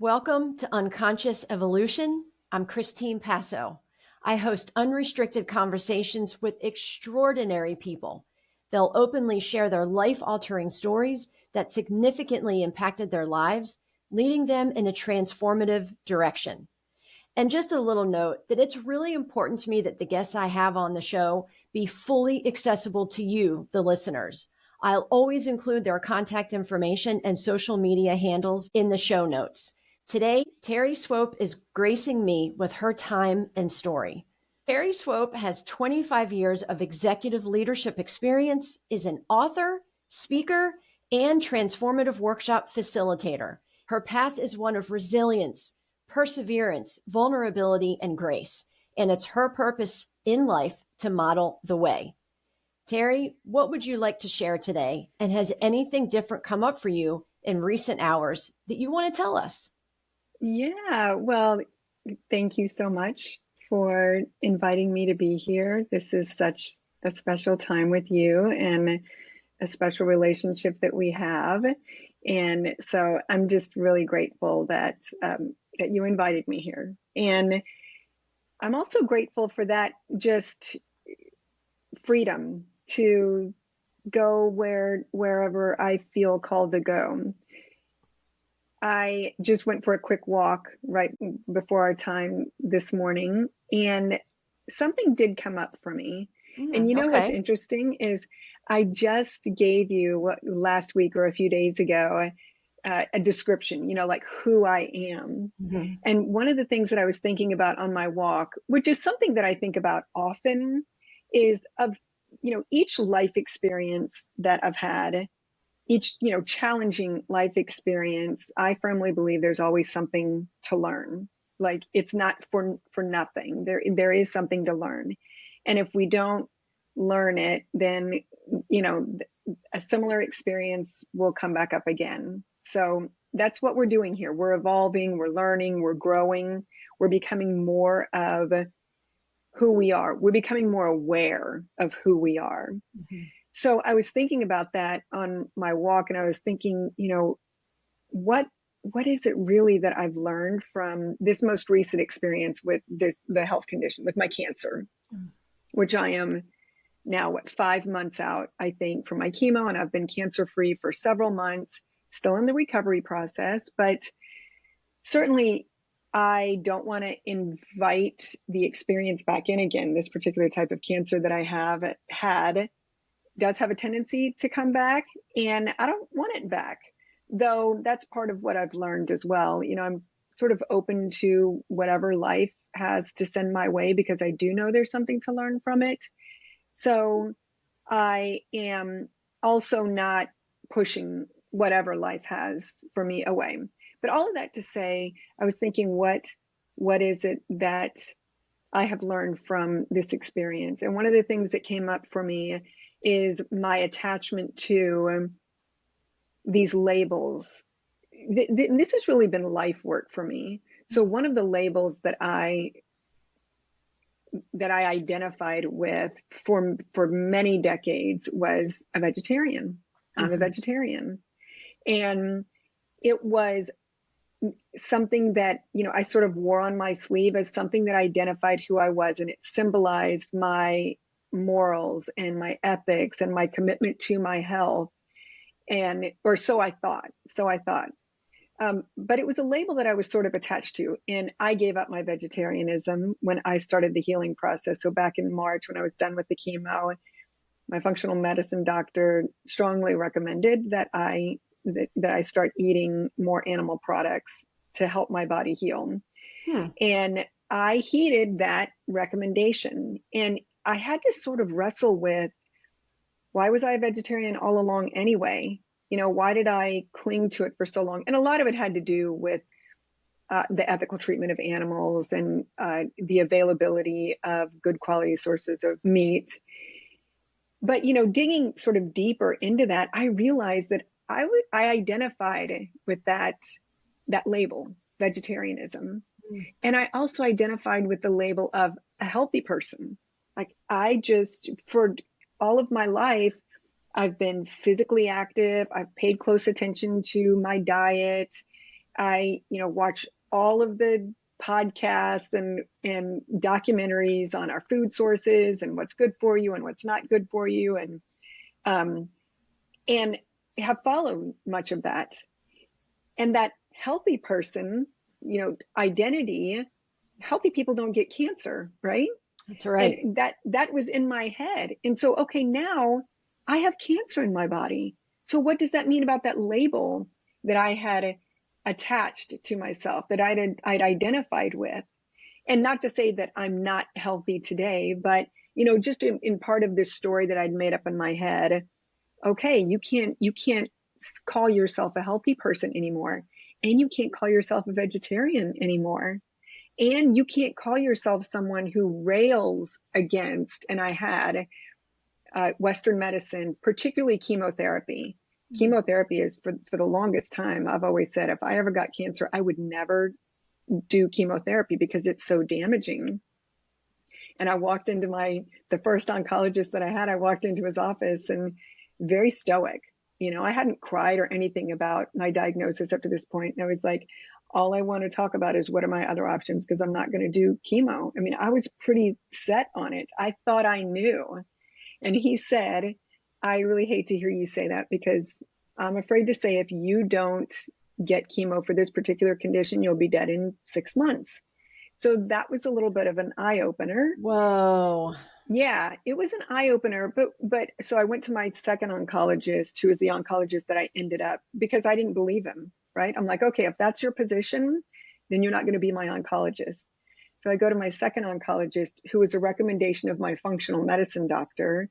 Welcome to Unconscious Evolution. I'm Christine Passo. I host unrestricted conversations with extraordinary people. They'll openly share their life-altering stories that significantly impacted their lives, leading them in a transformative direction. And just a little note that it's really important to me that the guests I have on the show be fully accessible to you, the listeners. I'll always include their contact information and social media handles in the show notes. Today, Teri Swope is gracing me with her time and story. Teri Swope has 25 years of executive leadership experience, is an author, speaker, and transformative workshop facilitator. Her path is one of resilience, perseverance, vulnerability, and grace. And it's her purpose in life to model the way. Teri, what would you like to share today? And has anything different come up for you in recent hours that you want to tell us? Yeah, well, thank you so much for inviting me to be here. This is such a special time with you and a special relationship that we have. And so I'm just really grateful that that you invited me here. And I'm also grateful for that just freedom to go wherever I feel called to go. I just went for a quick walk right before our time this morning, and something did come up for me. And you know what's Okay. interesting is I just gave you last week or a few days ago a description, like who I am. Mm-hmm. And one of the things that I was thinking about on my walk, which is something that I think about often, is of each life experience that I've had, each challenging life experience. I firmly believe there's always something to learn. Like, it's not for nothing. There is something to learn, and if we don't learn it, then a similar experience will come back up again. So that's what we're doing here. We're evolving, we're learning, we're growing, we're becoming more of who we are. We're becoming more aware of who we are. Mm-hmm. So I was thinking about that on my walk, and I was thinking, what is it really that I've learned from this most recent experience with the health condition, with my cancer, which I am now, 5 months out, I think, from my chemo, and I've been cancer free for several months, still in the recovery process, but certainly I don't want to invite the experience back in again. This particular type of cancer that I have had does have a tendency to come back, and I don't want it back, though that's part of what I've learned as well. I'm sort of open to whatever life has to send my way, because I do know there's something to learn from it. So I am also not pushing whatever life has for me away. But all of that to say, I was thinking, what is it that I have learned from this experience? And one of the things that came up for me is my attachment to these labels. This has really been life work for me. So one of the labels that I identified with for many decades was a vegetarian. I'm a vegetarian. And it was something that, I sort of wore on my sleeve as something that identified who I was, and it symbolized my morals and my ethics and my commitment to my health. Or so I thought. But it was a label that I was sort of attached to. And I gave up my vegetarianism when I started the healing process. So back in March, when I was done with the chemo, my functional medicine doctor strongly recommended that I start eating more animal products to help my body heal. And I heeded that recommendation. And I had to sort of wrestle with, why was I a vegetarian all along anyway? Why did I cling to it for so long? And a lot of it had to do with the ethical treatment of animals and the availability of good quality sources of meat. But, digging sort of deeper into that, I realized that I identified with that label, vegetarianism. And I also identified with the label of a healthy person. Like, for all of my life, I've been physically active. I've paid close attention to my diet. I, watch all of the podcasts and documentaries on our food sources and what's good for you and what's not good for you, um, and have followed much of that. And that healthy person, identity, healthy people don't get cancer, right? That's right. And that was in my head. And so, okay, now I have cancer in my body. So what does that mean about that label that I had attached to myself, that I'd identified with? And not to say that I'm not healthy today, but just in part of this story that I'd made up in my head, okay, you can't call yourself a healthy person anymore, and you can't call yourself a vegetarian anymore, and you can't call yourself someone who rails against, and I had Western medicine, particularly chemotherapy. Chemotherapy is, for the longest time, I've always said, if I ever got cancer, I would never do chemotherapy because it's so damaging. And I walked into the first oncologist that I had, I walked into his office and very stoic. I hadn't cried or anything about my diagnosis up to this point. And I was like, all I want to talk about is what are my other options, because I'm not going to do chemo. I mean, I was pretty set on it. I thought I knew. And he said, I really hate to hear you say that, because I'm afraid to say if you don't get chemo for this particular condition, you'll be dead in 6 months. So that was a little bit of an eye opener. Whoa. Yeah, it was an eye opener. But so I went to my second oncologist, who was the oncologist that I ended up, because I didn't believe him, right? I'm like, okay, if that's your position, then you're not going to be my oncologist. So I go to my second oncologist, who was a recommendation of my functional medicine doctor.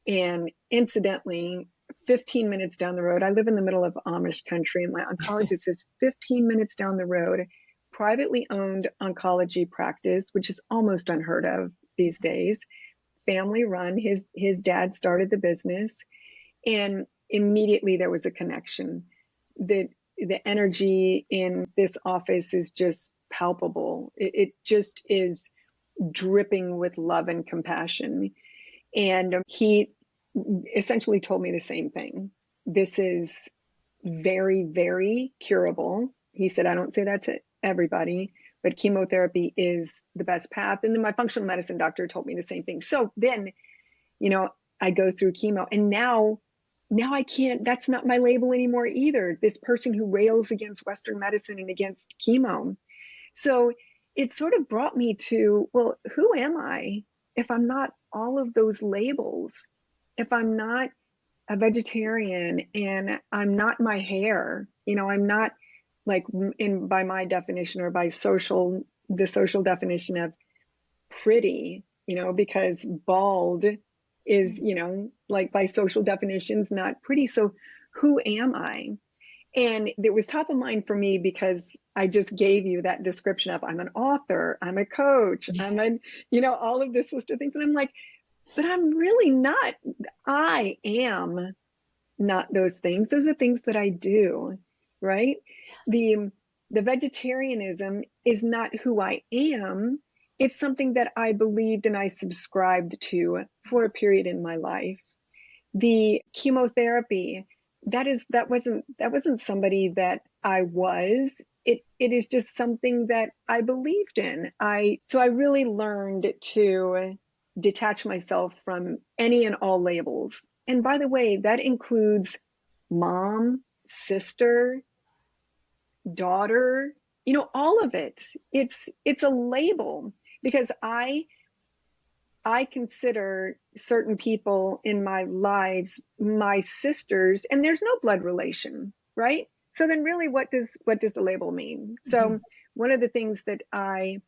And incidentally, 15 minutes down the road, I live in the middle of Amish country, and my oncologist is 15 minutes down the road, privately owned oncology practice, which is almost unheard of these days. Family run. His dad started the business, and immediately there was a connection. The energy in this office is just palpable. It just is dripping with love and compassion. And he essentially told me the same thing. This is very, very curable. He said, I don't say that to everybody, but chemotherapy is the best path. And then my functional medicine doctor told me the same thing. So then, I go through chemo, and now I can't, that's not my label anymore either. This person who rails against Western medicine and against chemo. So it sort of brought me to, well, who am I if I'm not all of those labels? If I'm not a vegetarian, and I'm not my hair, I'm not, like, by my definition, or by the social definition of pretty, because bald is, like, by social definitions, not pretty. So who am I? And it was top of mind for me because I just gave you that description of, I'm an author, I'm a coach, I'm all of this list of things. And I'm like, but I'm really not. I am not those things. Those are things that I do, right? The vegetarianism is not who I am. It's something that I believed and I subscribed to for a period in my life. The chemotherapy, that wasn't somebody that I was. It is just something that I believed in. So I really learned to detach myself from any and all labels. And by the way, that includes mom, sister, daughter, all of it. It's a label, because I consider certain people in my lives my sisters, and there's no blood relation, right? So then really, what does the label mean? So one of the things that I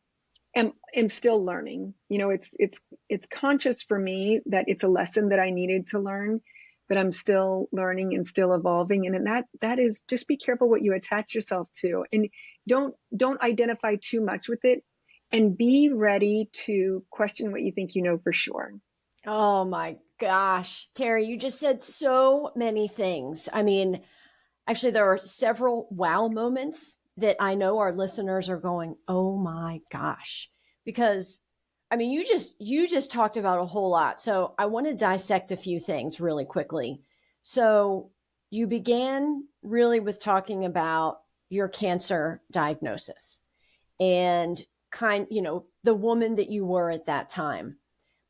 am still learning, it's conscious for me that it's a lesson that I needed to learn, but I'm still learning and still evolving. And that is, just be careful what you attach yourself to, and don't identify too much with it, and be ready to question what you think you know for sure. Oh my gosh, Teri, you just said so many things. I mean, actually, there are several wow moments that I know our listeners are going, "Oh my gosh." Because I mean, you just talked about a whole lot. So, I want to dissect a few things really quickly. So, you began really with talking about your cancer diagnosis and the woman that you were at that time.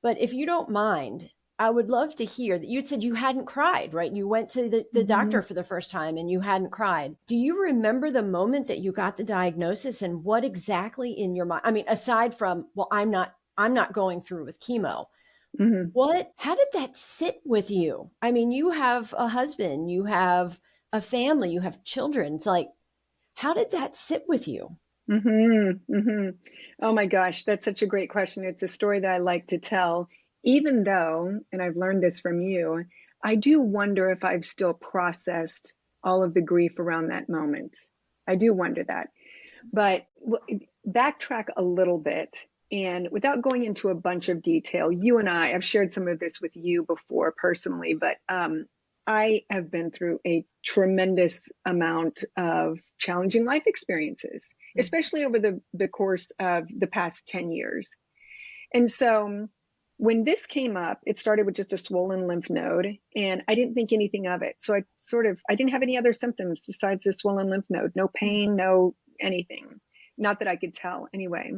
But if you don't mind, I would love to hear that you'd said you hadn't cried, right? You went to the Mm-hmm. doctor for the first time and you hadn't cried. Do you remember the moment that you got the diagnosis and what exactly in your mind? I mean, aside from, well, I'm not going through with chemo. Mm-hmm. How did that sit with you? I mean, you have a husband, you have a family, you have children. It's like, how did that sit with you? Mm-hmm. Mm-hmm. Oh my gosh, that's such a great question. It's a story that I like to tell, even though, and I've learned this from you, I do wonder if I've still processed all of the grief around that moment. I do wonder that. But backtrack a little bit, and without going into a bunch of detail, you and I've shared some of this with you before personally, but I have been through a tremendous amount of challenging life experiences, especially over the course of the past 10 years. And so when this came up, it started with just a swollen lymph node, and I didn't think anything of it. So I didn't have any other symptoms besides the swollen lymph node, no pain, no anything. Not that I could tell anyway.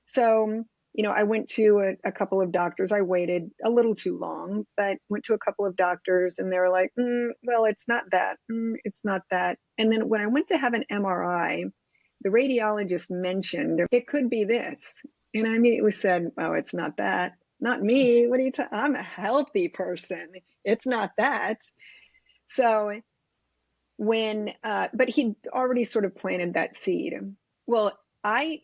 So, I went to a couple of doctors. I waited a little too long, but went to a couple of doctors and they were like, well, it's not that. It's not that. And then when I went to have an MRI, the radiologist mentioned it could be this. And I immediately said, oh, it's not that. Not me. What are you talking? I'm a healthy person. It's not that. So but he'd already sort of planted that seed. Well, I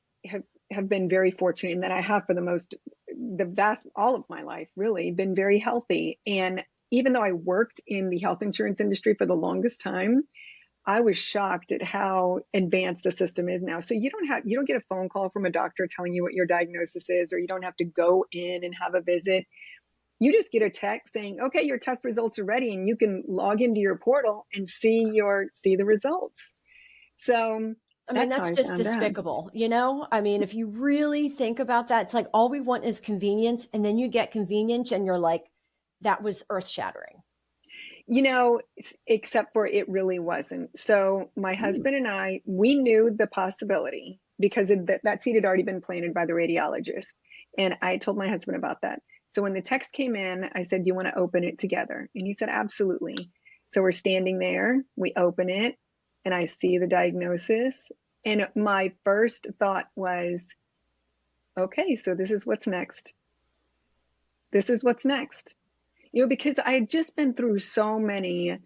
have been very fortunate in that I have for all of my life really been very healthy. And even though I worked in the health insurance industry for the longest time, I was shocked at how advanced the system is now. So you don't get a phone call from a doctor telling you what your diagnosis is, or you don't have to go in and have a visit. You just get a text saying, okay, your test results are ready, and you can log into your portal and see the results. So I mean, that's how that's I just found out. despicable, you know? I mean, if you really think about that, it's like all we want is convenience. And then you get convenience and you're like, that was earth shattering. Except for it really wasn't. So my husband and we knew the possibility because that seed had already been planted by the radiologist. And I told my husband about that. So when the text came in, I said, do you want to open it together? And he said, absolutely. So we're standing there, we open it, and I see the diagnosis. And my first thought was, okay, so this is what's next. This is what's next. Because I had just been through so many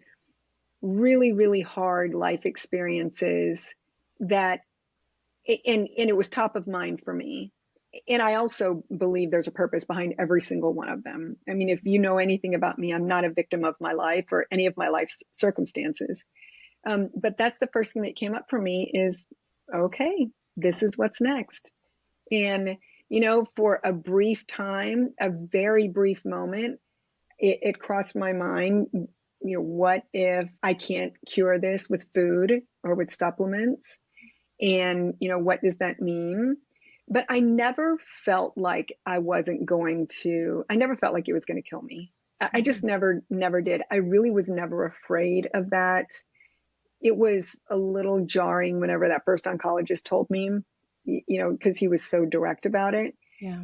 really, really hard life experiences and it was top of mind for me. And I also believe there's a purpose behind every single one of them. I mean, if you know anything about me, I'm not a victim of my life or any of my life's circumstances. But that's the first thing that came up for me is, okay, this is what's next. And, for a brief time, a very brief moment, it crossed my mind, what if I can't cure this with food or with supplements? And, what does that mean? But I never felt like I never felt like it was going to kill me. I just never did. I really was never afraid of that. It was a little jarring whenever that first oncologist told me, because he was so direct about it. Yeah.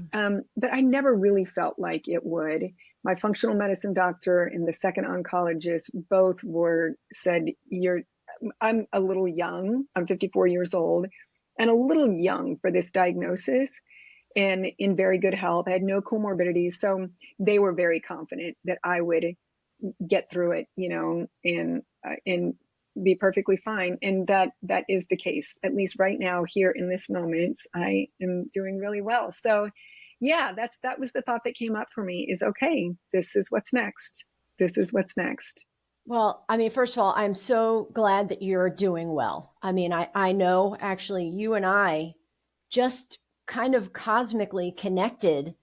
But I never really felt like it would. My functional medicine doctor and the second oncologist both said, I'm a little young. I'm 54 years old and a little young for this diagnosis and in very good health. I had no comorbidities. So they were very confident that I would get through it, and be perfectly fine. And that is the case. At least right now, here in this moment, I am doing really well. So yeah, that was the thought that came up for me is, okay, this is what's next. This is what's next. Well, I mean, first of all, I'm so glad that you're doing well. I mean, I know actually you and I just kind of cosmically connected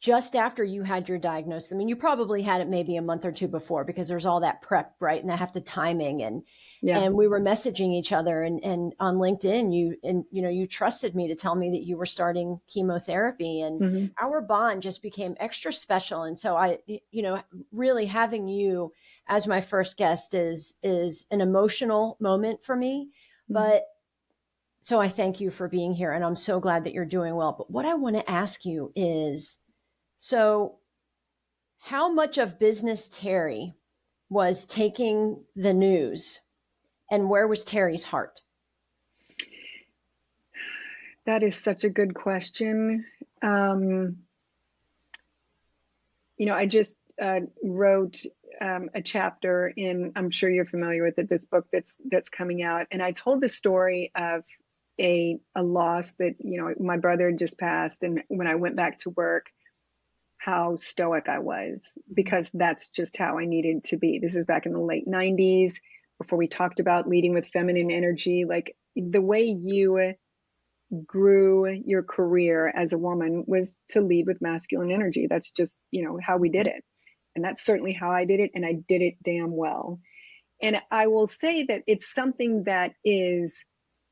just after you had your diagnosis. I mean, you probably had it maybe a month or two before because there's all that prep, right? And I have the timing Yeah. and we were messaging each other and on LinkedIn, you trusted me to tell me that you were starting chemotherapy and Mm-hmm. our bond just became extra special. And so really having you as my first guest is an emotional moment for me. Mhm. But so I thank you for being here, and I'm so glad that you're doing well. But what I want to ask you is, so how much of business Teri was taking the news, and where was Teri's heart? That is such a good question. Um, I just wrote a chapter in, I'm sure you're familiar with it, this book that's coming out, and I told the story of a loss that my brother had just passed, and when I went back to work, how stoic I was, because that's just how I needed to be. This is back in the late 90s, before we talked about leading with feminine energy. Like, the way you grew your career as a woman was to lead with masculine energy. That's just, how we did it. And that's certainly how I did it. And I did it damn well. And I will say that it's something that is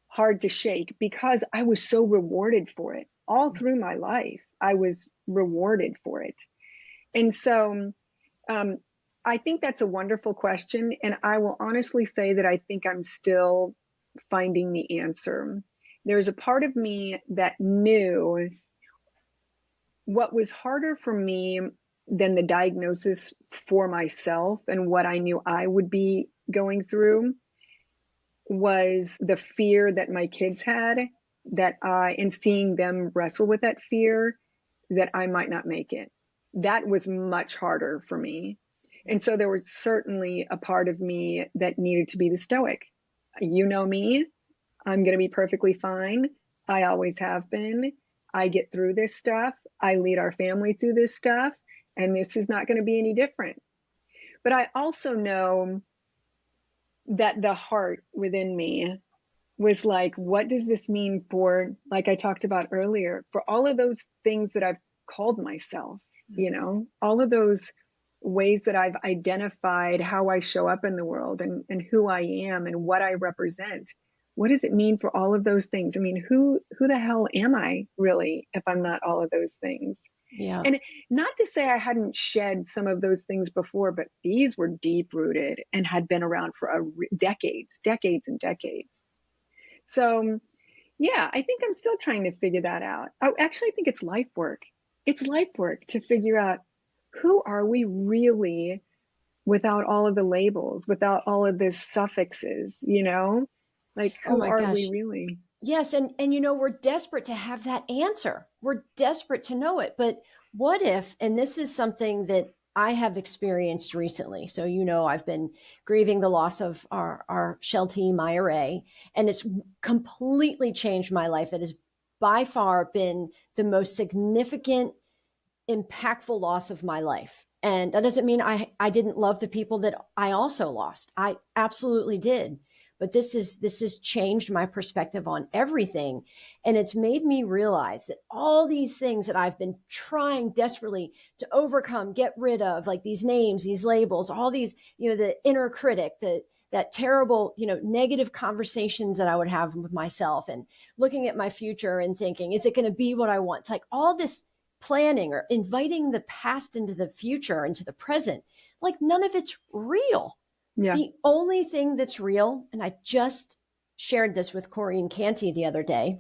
hard to shake, because I was so rewarded for it all through my life. I was rewarded for it. And so um, I think that's a wonderful question. And I will honestly say that I think I'm still finding the answer. There's a part of me that knew what was harder for me than the diagnosis for myself and what I knew I would be going through was the fear that my kids had, and seeing them wrestle with that fear, that I might not make it. That was much harder for me. And so there was certainly a part of me that needed to be the stoic. You know me, I'm going to be perfectly fine. I always have been. I get through this stuff. I lead our family through this stuff, and this is not going to be any different. But I also know that the heart within me was like, what does this mean for, like I talked about earlier, for all of those things that I've called myself, all of those ways that I've identified how I show up in the world, and who I am and what I represent. What does it mean for all of those things? I mean, who the hell am I really if I'm not all of those things? Yeah. And not to say I hadn't shed some of those things before, but these were deep rooted and had been around for decades and decades. So yeah, I think I'm still trying to figure that out. I think it's life work. It's life work to figure out, who are we really without all of the labels, without all of the suffixes, like, Oh who my are we gosh. really? Yes, and we're desperate to have that answer. We're desperate to know it. But what if, and this is something that I have experienced recently. So, I've been grieving the loss of our Sheltie Maya Ray, and it's completely changed my life. It has by far been the most significant, impactful loss of my life. And that doesn't mean I didn't love the people that I also lost. I absolutely did. But this has changed my perspective on everything. And it's made me realize that all these things that I've been trying desperately to overcome, get rid of, like these names, these labels, all these, the inner critic, that terrible, negative conversations that I would have with myself, and looking at my future and thinking, is it going to be what I want? It's like all this planning or inviting the past into the future, into the present, like none of it's real. Yeah. The only thing that's real, and I just shared this with Corrine Canty the other day,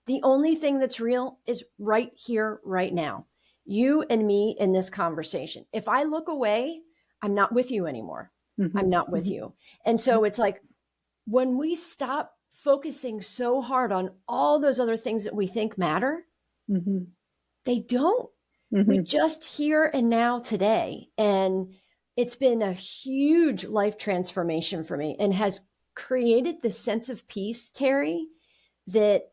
the only thing that's real is right here, right now. You and me in this conversation. If I look away, I'm not with you anymore. Mm-hmm. I'm not with Mm-hmm. you. And so it's like, when we stop focusing so hard on all those other things that we think matter, Mm-hmm. they don't. We Mm-hmm. just here and now today. And it's been a huge life transformation for me, and has created this sense of peace, Teri, that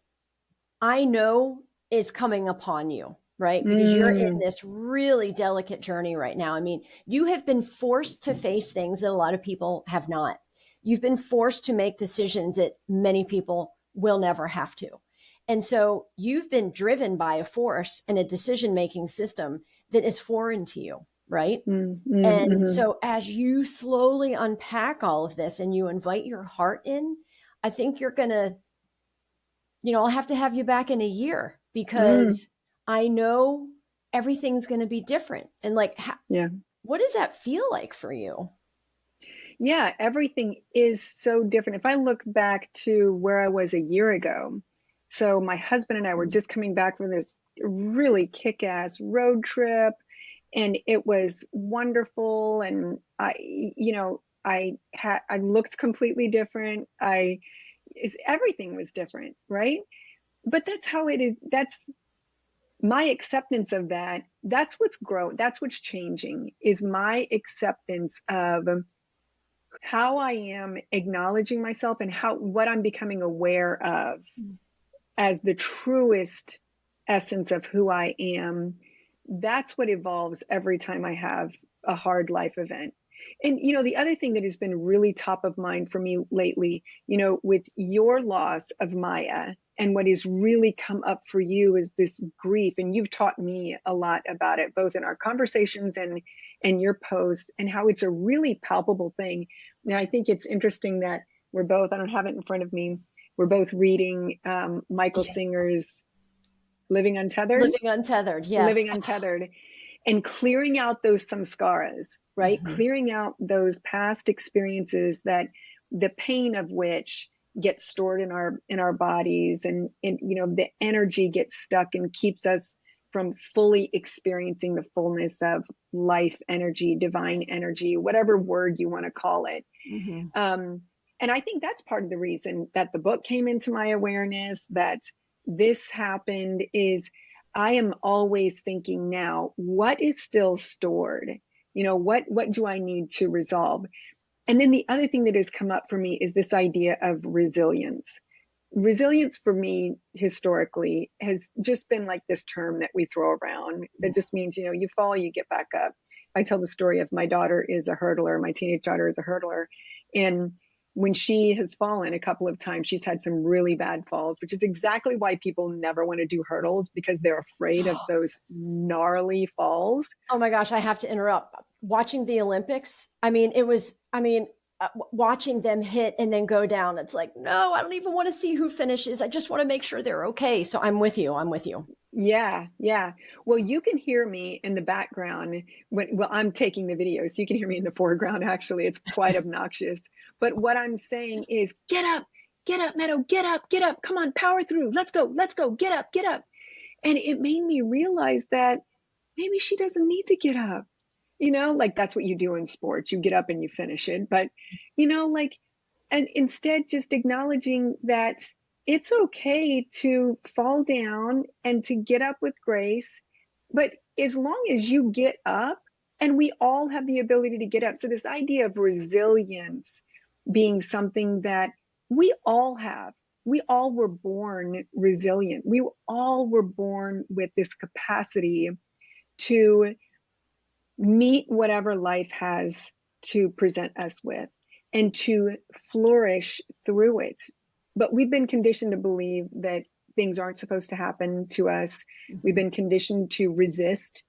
I know is coming upon you, right? Because you're in Mm. this really delicate journey right now. I mean, you have been forced to face things that a lot of people have not. You've been forced to make decisions that many people will never have to. And so you've been driven by a force and a decision making system that is foreign to you, right? And Mm-hmm. so as you slowly unpack all of this and you invite your heart in, I think you're going to, I'll have to have you back in a year, Mm. because I know everything's going to be different. And like, Yeah. what does that feel like for you? Yeah, everything is so different. If I look back to where I was a year ago, so my husband and I were just coming back from this really kick-ass road trip, and it was wonderful. And I looked completely different. Everything was different, right? But that's how it is. That's my acceptance of that. That's what's growing. That's what's changing, is my acceptance of how I am acknowledging myself and what I'm becoming aware of as the truest essence of who I am. That's what evolves every time I have a hard life event. And, the other thing that has been really top of mind for me lately, with your loss of Maya, and what has really come up for you is this grief. And you've taught me a lot about it, both in our conversations and your posts, and how it's a really palpable thing. Now, I think it's interesting that we're both, I don't have it in front of me, we're both reading Michael Singer's Living Untethered. Living Untethered, yes. Living Untethered, and clearing out those samskaras, right? Mm-hmm. Clearing out those past experiences that the pain of which gets stored in our bodies, and the energy gets stuck and keeps us from fully experiencing the fullness of life energy, divine energy, whatever word you want to call it. Mm-hmm. And I think that's part of the reason that the book came into my awareness, that this happened, is I am always thinking now, what is still stored? What do I need to resolve? And then the other thing that has come up for me is this idea of resilience. Resilience for me historically has just been like this term that we throw around that just means, you fall, you get back up. I tell the story of my daughter is a hurdler, my teenage daughter is a hurdler. And when she has fallen a couple of times, she's had some really bad falls, which is exactly why people never want to do hurdles, because they're afraid of those gnarly falls. Oh my gosh, I have to interrupt. Watching the Olympics, watching them hit and then go down, it's like, no, I don't even want to see who finishes. I just want to make sure they're okay. So I'm with you. I'm with you. Yeah, yeah. Well, you can hear me in the background well, I'm taking the video, so you can hear me in the foreground. Actually, it's quite obnoxious. But what I'm saying is, get up, Meadow, get up. Come on, power through. Let's go, get up, get up. And it made me realize that maybe she doesn't need to get up. Like that's what you do in sports. You get up and you finish it. But, and instead just acknowledging that it's okay to fall down and to get up with grace. But as long as you get up, and we all have the ability to get up. So this idea of resilience being something that we all have. We all were born resilient. We all were born with this capacity to meet whatever life has to present us with and to flourish through it. But we've been conditioned to believe that things aren't supposed to happen to us. Mm-hmm. We've been conditioned to resist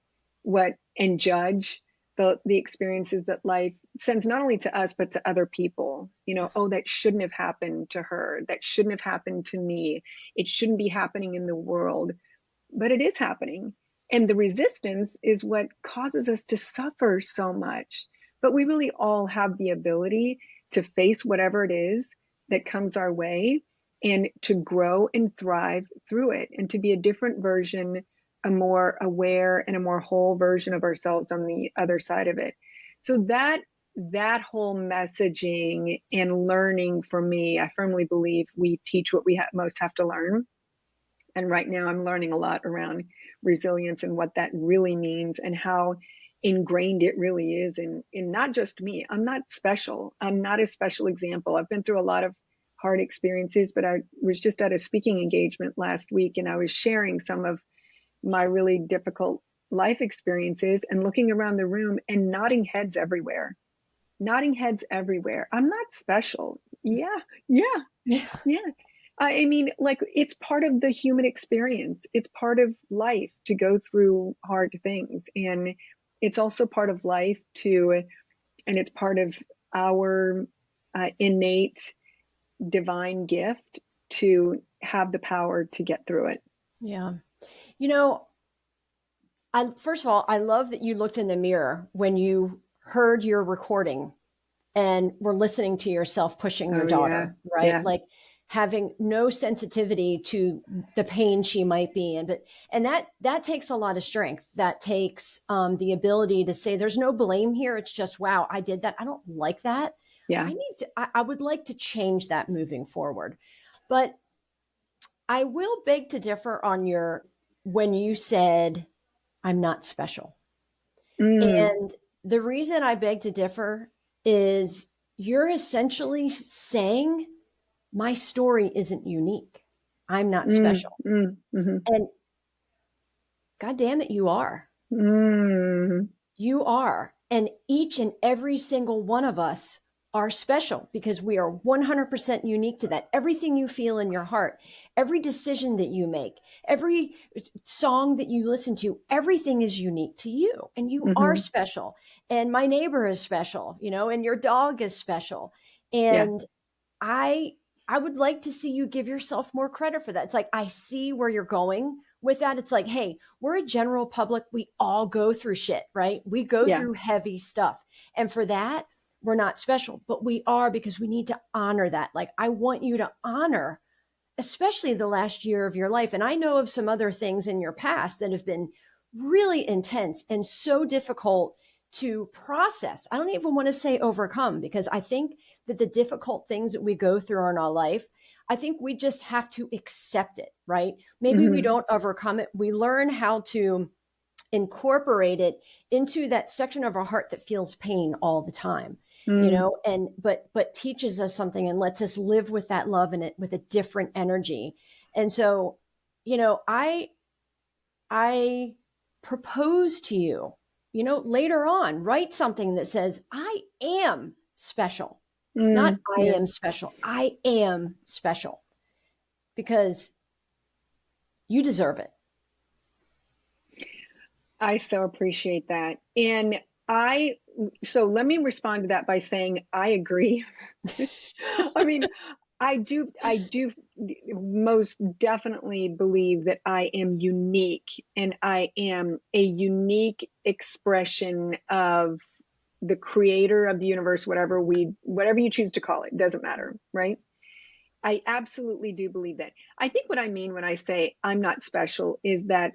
and judge the experiences that life sends, not only to us, but to other people. Yes. Oh, that shouldn't have happened to her. That shouldn't have happened to me. It shouldn't be happening in the world. But it is happening. And the resistance is what causes us to suffer so much. But we really all have the ability to face whatever it is that comes our way, and to grow and thrive through it, and to be a different version, a more aware and a more whole version of ourselves on the other side of it. So that whole messaging and learning, for me, I firmly believe we teach what we most have to learn. And right now I'm learning a lot around resilience and what that really means, and how ingrained it really is in not just me. I'm not special. I'm not a special example. I've been through a lot of hard experiences, but I was just at a speaking engagement last week, and I was sharing some of my really difficult life experiences and looking around the room and nodding heads everywhere. I'm not special. Yeah. I mean, like, it's part of the human experience. It's part of life to go through hard things. And it's also part of life and it's part of our innate divine gift to have the power to get through it. Yeah. First of all, I love that you looked in the mirror when you heard your recording and were listening to yourself pushing your Oh, yeah. daughter, right? Yeah. Like having no sensitivity to the pain she might be in. And that takes a lot of strength. That takes the ability to say, there's no blame here. It's just, wow, I did that. I don't like that. Yeah. I would like to change that moving forward. But I will beg to differ on when you said, I'm not special. Mm, And the reason I beg to differ is you're essentially saying my story isn't unique. I'm not mm, special. mm, mm-hmm. And God damn it, you are. Mm, You are. And each and every single one of us are special because we are 100% unique to that. Everything you feel in your heart, every decision that you make, every song that you listen to, everything is unique to you and you are mm-hmm. special. And my neighbor is special, and your dog is special. Yeah. And I I would like to see you give yourself more credit for that. It's like I see where you're going with that. It's like, hey, we're a general public. We all go through shit, right? We go Yeah. through heavy stuff. And for that, we're not special, but we are because we need to honor that. Like I want you to honor especially the last year of your life. And I know of some other things in your past that have been really intense and so difficult to process. I don't even want to say overcome because I think that the difficult things that we go through in our life, I think we just have to accept it, right? Maybe we Mm-hmm. don't overcome it. We learn how to incorporate it into that section of our heart that feels pain all the time, Mm, and but teaches us something and lets us live with that love and it with a different energy. And so, I propose to you, later on, write something that says, I am special. Not I yeah. am special. I am special because you deserve it. I so appreciate that. And so let me respond to that by saying I agree. I mean, I do most definitely believe that I am unique and I am a unique expression of the creator of the universe, whatever you choose to call it, doesn't matter, right? I absolutely do believe that. I think what I mean when I say I'm not special is that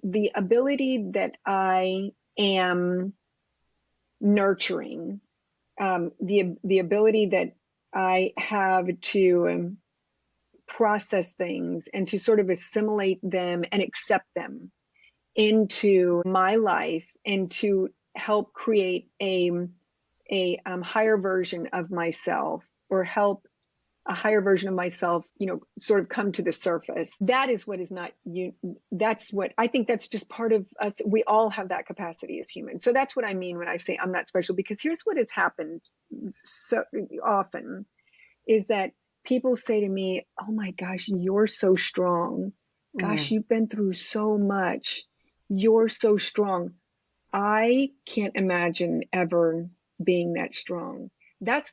the ability that I am nurturing, the ability that I have to process things and to sort of assimilate them and accept them into my life and to help create a higher version of myself or help a higher version of myself, sort of come to the surface. That is what is not you. That's what I think that's just part of us. We all have that capacity as humans. So that's what I mean when I say I'm not special, because here's what has happened so often is that people say to me, oh my gosh, you're so strong. Gosh, Mm. you've been through so much. You're so strong. I can't imagine ever being that strong. That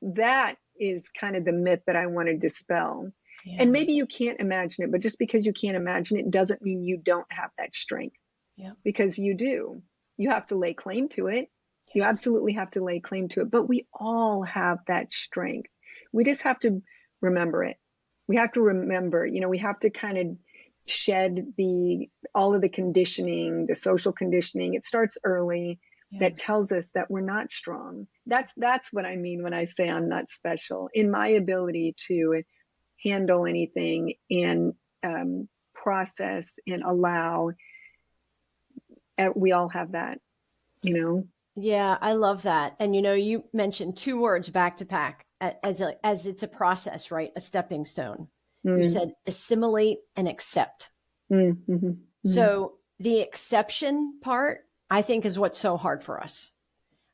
is kind of the myth that I want to dispel. Yeah. And maybe you can't imagine it, but just because you can't imagine it doesn't mean you don't have that strength, Yeah. because you do. You have to lay claim to it. You Yes. absolutely have to lay claim to it, but we all have that strength. We just have to remember it. We have to remember, we have to kind of shed all of the conditioning, the social conditioning. It starts early Yeah. that tells us that we're not strong. That's what I mean when I say I'm not special, in my ability to handle anything and process and allow. We all have that. Yeah, I love that. And you mentioned two words back to back as it's a process, right? A stepping stone. You Mm, said assimilate and accept. mm, mm-hmm, mm, So the exception part, I think, is what's so hard for us.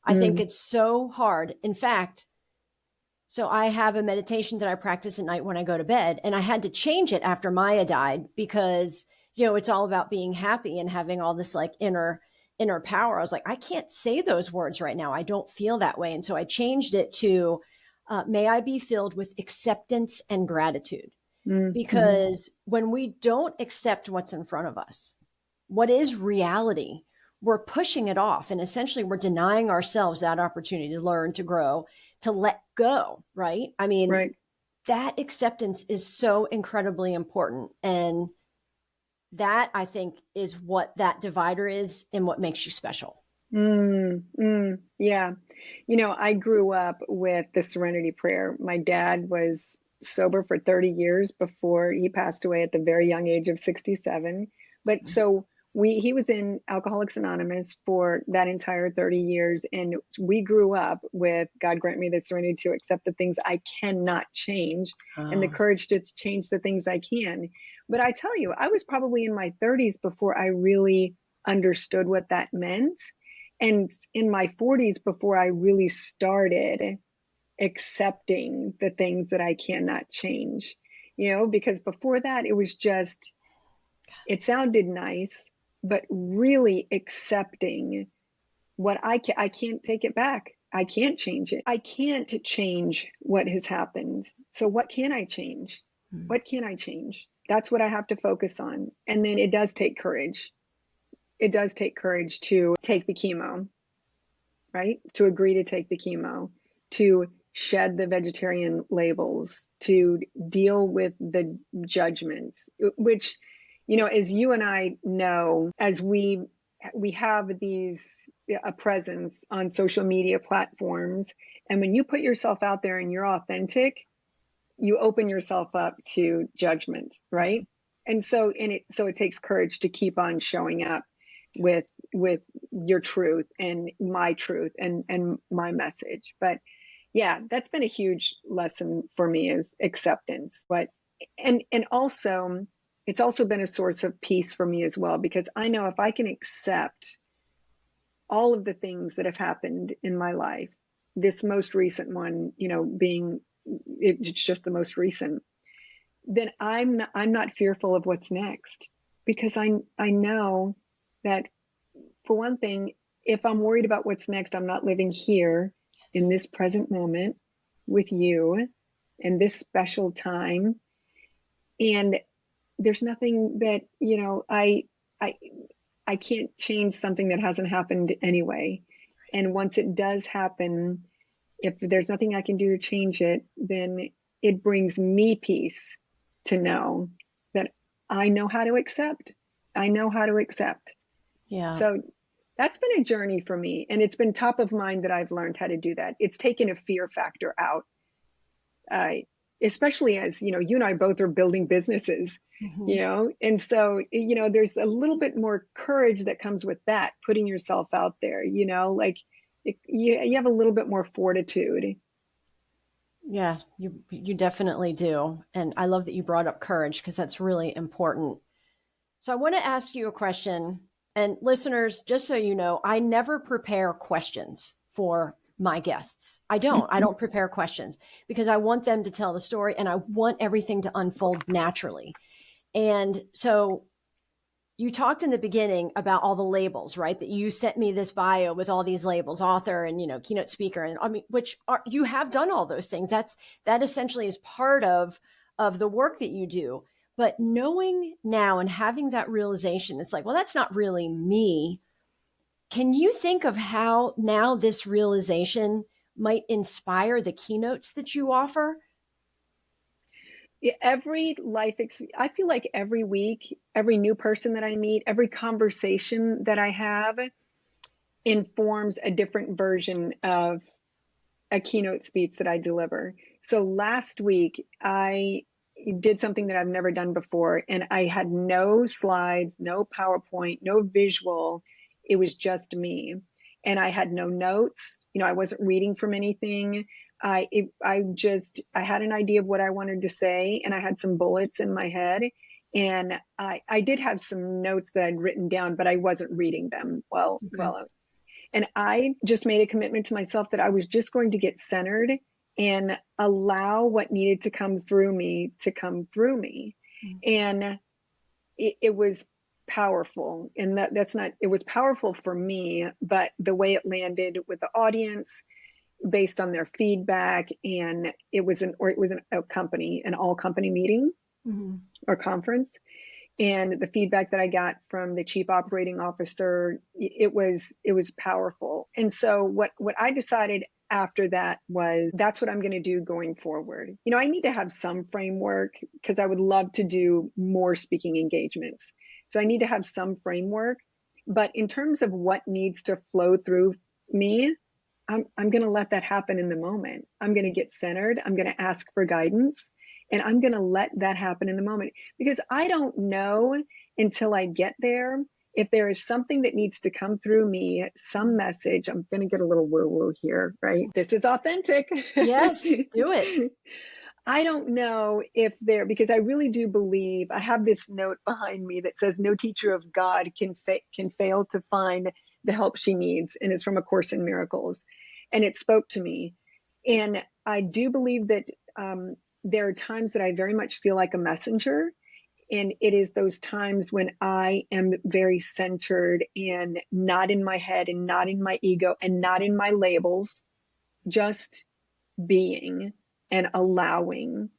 I think mm, it's so hard. In fact, so I have a meditation that I practice at night when I go to bed, and I had to change it after Maya died because, it's all about being happy and having all this like inner power. I was like, I can't say those words right now. I don't feel that way. And so I changed it to, may I be filled with acceptance and gratitude. mm, mm-hmm, Because when we don't accept what's in front of us, what is reality, we're pushing it off. And essentially, we're denying ourselves that opportunity to learn, to grow, to let go, right? I mean, Right. that acceptance is so incredibly important. And that, I think, is what that divider is and what makes you special. Yeah. I grew up with the Serenity Prayer. My dad was sober for 30 years before he passed away at the very young age of 67. But so he was in Alcoholics Anonymous for that entire 30 years. And we grew up with God grant me the serenity to accept the things I cannot change and the Oh, courage to change the things I can. But I tell you, I was probably in my 30s before I really understood what that meant. And in my 40s before I really started accepting the things that I cannot change, because before that it was just, it sounded nice, but really accepting what I can't take it back. I can't change it. I can't change what has happened. So what can I change? What can I change? That's what I have to focus on. And then it does take courage. It does take courage to take the chemo, right? To agree to take the chemo, to shed the vegetarian labels, to deal with the judgment, which, as you and I know, as we have these a presence on social media platforms, and when you put yourself out there and you're authentic, you open yourself up to judgment, right? And so it takes courage to keep on showing up with your truth and my truth and my message. But yeah, that's been a huge lesson for me, is acceptance. But and also it's also been a source of peace for me as well, because I know if I can accept all of the things that have happened in my life, this most recent one, being it's just the most recent, then I'm not fearful of what's next, because I know that, for one thing, if I'm worried about what's next, I'm not living here in this present moment with you in this special time. And there's nothing that, I I can't change something that hasn't happened anyway. And once it does happen, if there's nothing I can do to change it, then it brings me peace to know that I know how to accept. I know how to accept. yeah. So that's been a journey for me. And it's been top of mind that I've learned how to do that. It's taken a fear factor out, uh, especially as, you and I both are building businesses, Mhm. and so, there's a little bit more courage that comes with that, putting yourself out there, like you have a little bit more fortitude. Yeah, you definitely do. And I love that you brought up courage because that's really important. So I want to ask you a question. And listeners, just so you know, I never prepare questions for my guests. I don't prepare questions because I want them to tell the story and I want everything to unfold naturally. And so you talked in the beginning about all the labels, right? That you sent me this bio with all these labels, author and, keynote speaker. And I mean, which are, you have done all those things. That essentially is part of the work that you do. But knowing now and having that realization, it's like, well, that's not really me. Can you think of how now this realization might inspire the keynotes that you offer? I feel like every week, every new person that I meet, every conversation that I have informs a different version of a keynote speech that I deliver. So last week, I did something that I've never done before, and I had no slides, no PowerPoint, no visual. It was just me. And I had no notes. I wasn't reading from anything. I had an idea of what I wanted to say, and I had some bullets in my head. And I did have some notes that I'd written down, but I wasn't reading them Okay. and I just made a commitment to myself that I was just going to get centered and allow what needed to come through me to come through me. And it was powerful. And it was powerful for me, but the way it landed with the audience based on their feedback, and it was an all company meeting Mm-hmm. or conference. And the feedback that I got from the chief operating officer, it was powerful. And so what I decided after that was, that's what I'm going to do going forward. You know, I need to have some framework because I would love to do more speaking engagements. So I need to have some framework. But in terms of what needs to flow through me, I'm going to let that happen in the moment. I'm going to get centered. I'm going to ask for guidance, and I'm going to let that happen in the moment, because I don't know until I get there if there is something that needs to come through me, some message. I'm going to get a little woo woo here, right? This is authentic. Yes, do it. I don't know if there, because I really do believe, I have this note behind me that says, no teacher of God can fail to find the help she needs. And it's from A Course in Miracles. And it spoke to me. And I do believe that there are times that I very much feel like a messenger. And it is those times when I am very centered and not in my head and not in my ego and not in my labels, just being and allowing.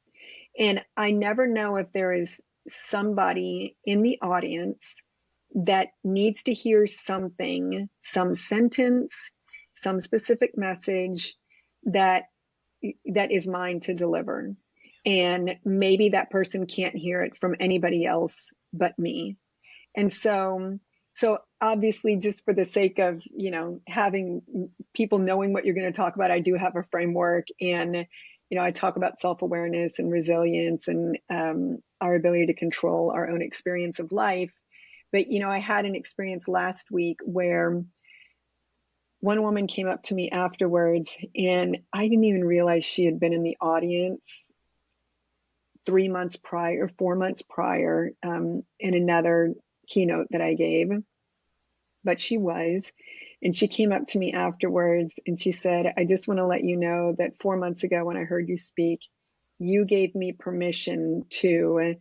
And I never know if there is somebody in the audience that needs to hear something, some sentence, some specific message that is mine to deliver. And maybe that person can't hear it from anybody else but me. And so obviously, just for the sake of, you know, having people knowing what you're going to talk about, I do have a framework. And, you know, I talk about self-awareness and resilience and our ability to control our own experience of life. But, you know, I had an experience last week where one woman came up to me afterwards, and I didn't even realize she had been in the audience 3 months prior, 4 months prior, in another keynote that I gave. But she was, and she came up to me afterwards and she said, I just want to let you know that 4 months ago when I heard you speak, you gave me permission to,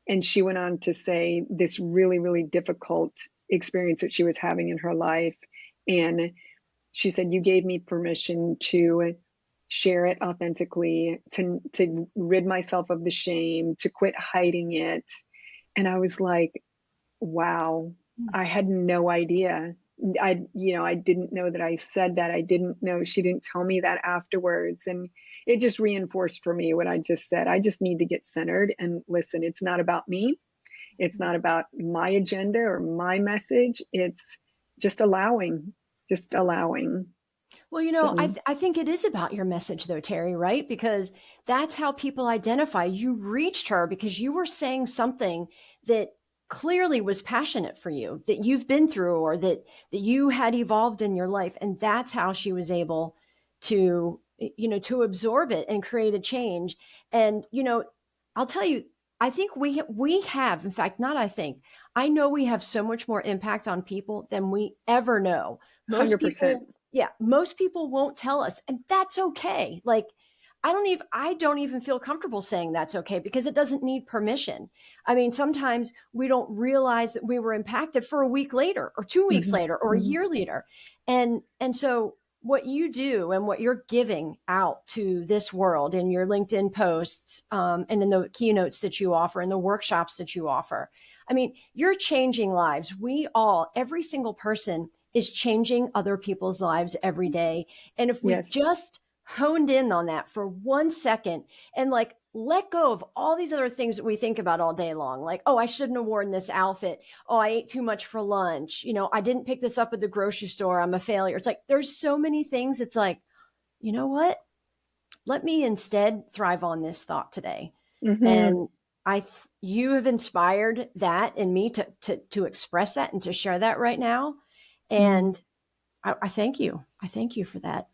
and she went on to say this really, really difficult experience that she was having in her life. And she said, you gave me permission to share it authentically, to rid myself of the shame, to quit hiding it. And I was like, wow, I had no idea. I didn't know that I said that. I didn't know, she didn't tell me that afterwards. And it just reinforced for me what I just said. I just need to get centered and listen. It's not about me. It's not about my agenda or my message. It's just allowing. Well, you know, So, I think it is about your message, though, Teri, right? Because that's how people identify. You reached her because you were saying something that clearly was passionate for you, that you've been through, or that you had evolved in your life, and that's how she was able to, you know, to absorb it and create a change. And you know, I'll tell you, I think we have, in fact, not I think, I know we have so much more impact on people than we ever know. Most 100%. people, yeah, most people won't tell us, and that's okay. Like, I don't even feel comfortable saying that's okay because it doesn't need permission. I mean, sometimes we don't realize that we were impacted for a week later or 2 weeks Mm-hmm. later or a Mm-hmm. year later. And so what you do and what you're giving out to this world in your LinkedIn posts, and in the keynotes that you offer and the workshops that you offer, I mean, you're changing lives. Every single person is changing other people's lives every day. And if we Yes. just honed in on that for 1 second and like let go of all these other things that we think about all day long, like, oh, I shouldn't have worn this outfit. Oh, I ate too much for lunch. You know, I didn't pick this up at the grocery store. I'm a failure. It's like, there's so many things. It's like, you know what? Let me instead thrive on this thought today. Mm-hmm. And you have inspired that in me to express that and to share that right now. Mm-hmm. And I thank you. I thank you for that.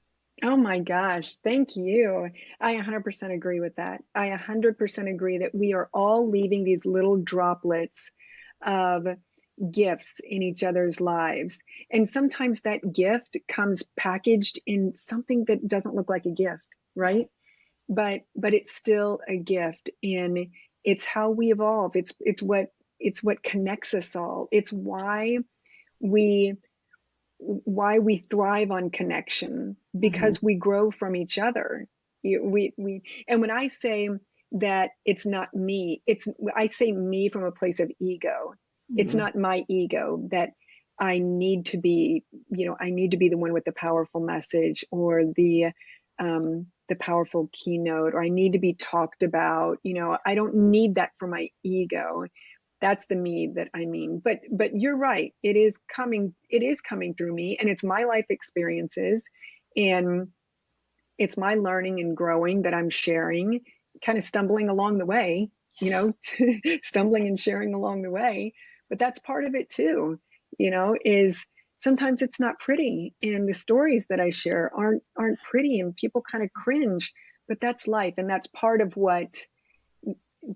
Oh my gosh, thank you. I 100% agree with that. I 100% agree that we are all leaving these little droplets of gifts in each other's lives. And sometimes that gift comes packaged in something that doesn't look like a gift, right? But it's still a gift, and it's how we evolve. It's what connects us all. It's we why we thrive on connection, Mm-hmm. because we grow from each other. And when I say that it's not me, I say me from a place of ego. It's Mm-hmm. not my ego that I need to be, I need to be the one with the powerful message, or the powerful keynote, or I need to be talked about. I don't need that for my ego. That's the me that I mean. But you're right. It is coming through me, and it's my life experiences, and it's my learning and growing that I'm sharing, kind of stumbling along the way, Yes. stumbling and sharing along the way. But that's part of it too, is sometimes it's not pretty, and the stories that I share aren't pretty, and people kind of cringe, but that's life, and that's part of what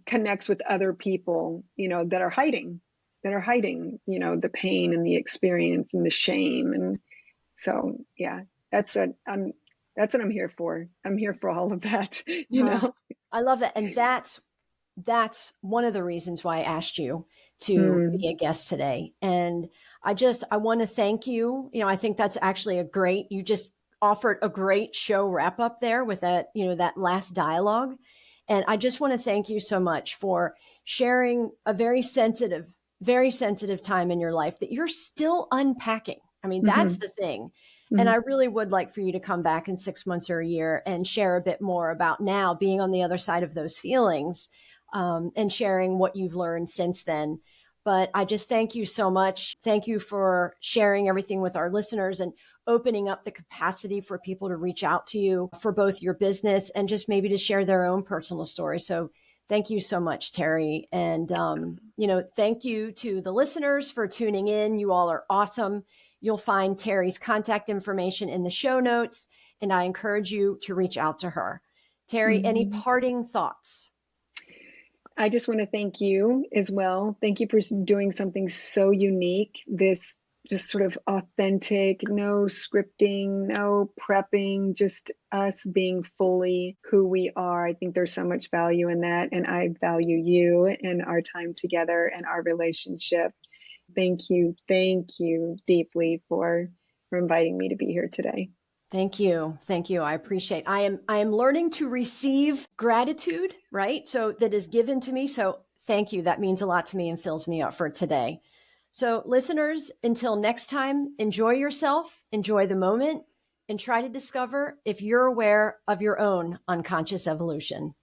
connects with other people, that are hiding, the pain and the experience and the shame. And so, yeah, that's what I'm here for. I'm here for all of that, you Uh, know. I love that. And that's one of the reasons why I asked you to Mm, be a guest today. And I want to thank you. I think that's actually you just offered a great show wrap up there with that last dialogue. And I just want to thank you so much for sharing a very sensitive time in your life that you're still unpacking. I mean, that's mhm, the thing. And mhm. I really would like for you to come back in 6 months or a year and share a bit more about now being on the other side of those feelings, and sharing what you've learned since then. But I just thank you so much. Thank you for sharing everything with our listeners and opening up the capacity for people to reach out to you for both your business and just maybe to share their own personal story. So thank you so much, Teri. And, thank you to the listeners for tuning in. You all are awesome. You'll find Teri's contact information in the show notes, and I encourage you to reach out to her. Teri, any Mhm. parting thoughts? I just want to thank you as well. Thank you for doing something so unique. This just sort of authentic, no scripting, no prepping, just us being fully who we are. I think there's so much value in that. And I value you and our time together and our relationship. Thank you. Thank you deeply for inviting me to be here today. Thank you. Thank you. I appreciate. I am learning to receive gratitude, right? So that is given to me. So thank you. That means a lot to me and fills me up for today. So listeners, until next time, enjoy yourself, enjoy the moment, and try to discover if you're aware of your own unconscious evolution.